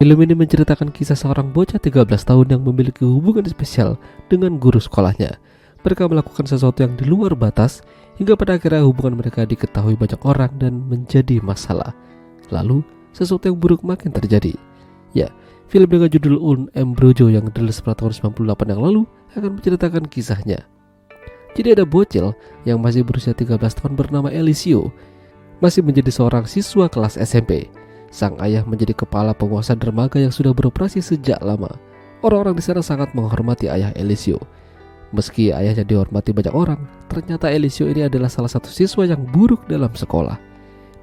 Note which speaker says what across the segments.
Speaker 1: Film ini menceritakan kisah seorang bocah 13 tahun yang memiliki hubungan spesial dengan guru sekolahnya. Mereka melakukan sesuatu yang di luar batas, hingga pada akhirnya hubungan mereka diketahui banyak orang dan menjadi masalah. Lalu, sesuatu yang buruk makin terjadi. Ya, film dengan judul Un Embrojo yang dirilis pada tahun 98 yang lalu akan menceritakan kisahnya. Jadi ada bocil yang masih berusia 13 tahun bernama Elisio, masih menjadi seorang siswa kelas SMP. Sang ayah menjadi kepala penguasa dermaga yang sudah beroperasi sejak lama. Orang-orang di sana sangat menghormati ayah Elisio. Meski ayahnya dihormati banyak orang, ternyata Elisio ini adalah salah satu siswa yang buruk dalam sekolah.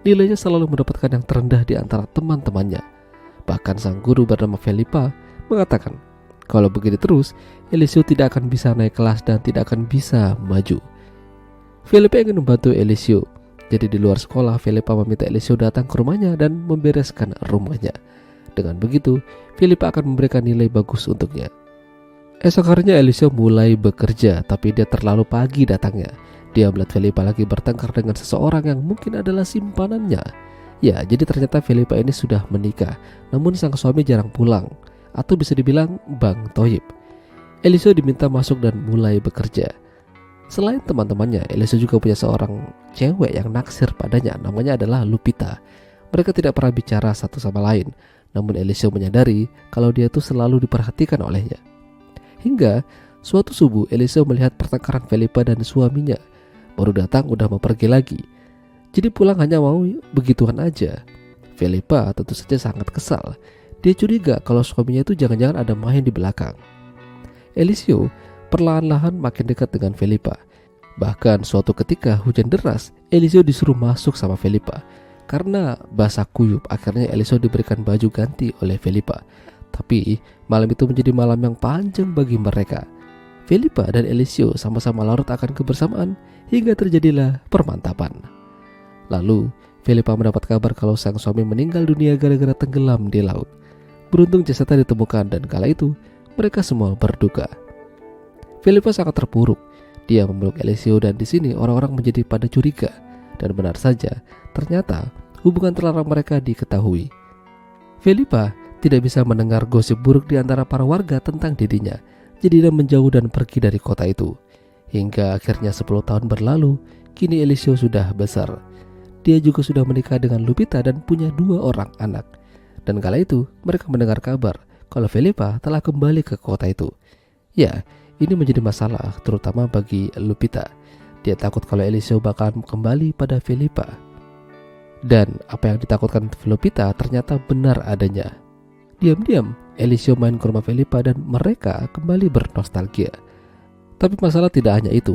Speaker 1: Nilainya selalu mendapatkan yang terendah di antara teman-temannya. Bahkan sang guru bernama Felipa mengatakan, kalau begini terus, Elisio tidak akan bisa naik kelas dan tidak akan bisa maju. Felipa ingin membantu Elisio. Jadi di luar sekolah, Felipa meminta Elisio datang ke rumahnya dan membereskan rumahnya. Dengan begitu, Felipa akan memberikan nilai bagus untuknya. Esok harinya Elisio mulai bekerja, tapi dia terlalu pagi datangnya. Dia melihat Felipa lagi bertengkar dengan seseorang yang mungkin adalah simpanannya. Ya, jadi ternyata Felipa ini sudah menikah, namun sang suami jarang pulang, atau bisa dibilang Bang Toyib. Elisio diminta masuk dan mulai bekerja. Selain teman-temannya, Elisio juga punya seorang cewek yang naksir padanya, namanya adalah Lupita. Mereka tidak pernah bicara satu sama lain, namun Elisio menyadari kalau dia itu selalu diperhatikan olehnya. Hingga suatu subuh Elisio melihat pertengkaran Felipa dan suaminya. Baru datang udah mau pergi lagi. Jadi pulang hanya mau begituan aja. Felipa tentu saja sangat kesal. Dia curiga kalau suaminya itu jangan-jangan ada main di belakang. Elisio perlahan-lahan makin dekat dengan Felipa. Bahkan suatu ketika hujan deras, Elisio disuruh masuk sama Felipa. Karena basah kuyup, akhirnya Elisio diberikan baju ganti oleh Felipa. Tapi malam itu menjadi malam yang panjang bagi mereka. Felipa dan Elisio sama-sama larut akan kebersamaan hingga terjadilah permantapan. Lalu Felipa mendapat kabar kalau sang suami meninggal dunia gara-gara tenggelam di laut. Beruntung jasadnya ditemukan dan kala itu mereka semua berduka. Felipa sangat terpuruk. Dia memeluk Elisio dan di sini orang-orang menjadi pada curiga. Dan benar saja, ternyata hubungan terlarang mereka diketahui. Felipa tidak bisa mendengar gosip buruk di antara para warga tentang dirinya. Jadi dia menjauh dan pergi dari kota itu. Hingga akhirnya 10 tahun berlalu, kini Elisio sudah besar. Dia juga sudah menikah dengan Lupita dan punya 2 orang anak. Dan kala itu mereka mendengar kabar kalau Felipa telah kembali ke kota itu. Ya, ini menjadi masalah terutama bagi Lupita. Dia takut kalau Elisio bakal kembali pada Felipa. Dan apa yang ditakutkan Lupita ternyata benar adanya. Diam-diam Elisio main ke rumah Felipa dan mereka kembali bernostalgia. Tapi masalah tidak hanya itu.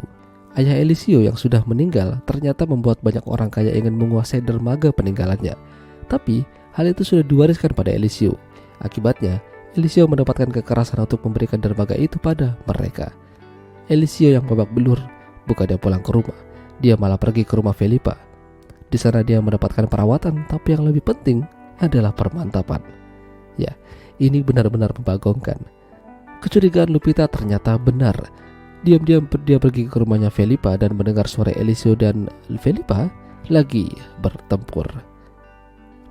Speaker 1: Ayah Elisio yang sudah meninggal ternyata membuat banyak orang kaya ingin menguasai dermaga peninggalannya. Tapi hal itu sudah diwariskan pada Elisio. Akibatnya Elisio mendapatkan kekerasan untuk memberikan dermaga itu pada mereka. Elisio yang babak belur, bukan dia pulang ke rumah, dia malah pergi ke rumah Felipa. Di sana dia mendapatkan perawatan, tapi yang lebih penting adalah permantapan. Ya, ini benar-benar membagongkan. Kecurigaan Lupita ternyata benar. Diam-diam dia pergi ke rumahnya Felipa dan mendengar suara Elisio dan Felipa lagi bertempur.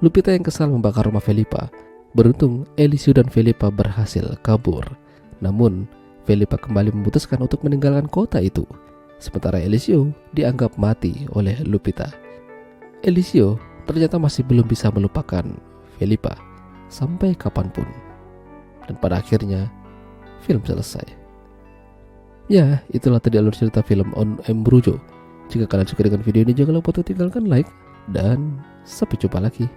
Speaker 1: Lupita yang kesal membakar rumah Felipa. Beruntung Elisio dan Felipa berhasil kabur. Namun Felipa kembali memutuskan untuk meninggalkan kota itu. Sementara Elisio dianggap mati oleh Lupita. Elisio ternyata masih belum bisa melupakan Felipa sampai kapanpun. Dan pada akhirnya film selesai. Ya, itulah tadi alur cerita film Un Embrojo. Jika kalian suka dengan video ini, jangan lupa untuk tinggalkan like. Dan sampai jumpa lagi.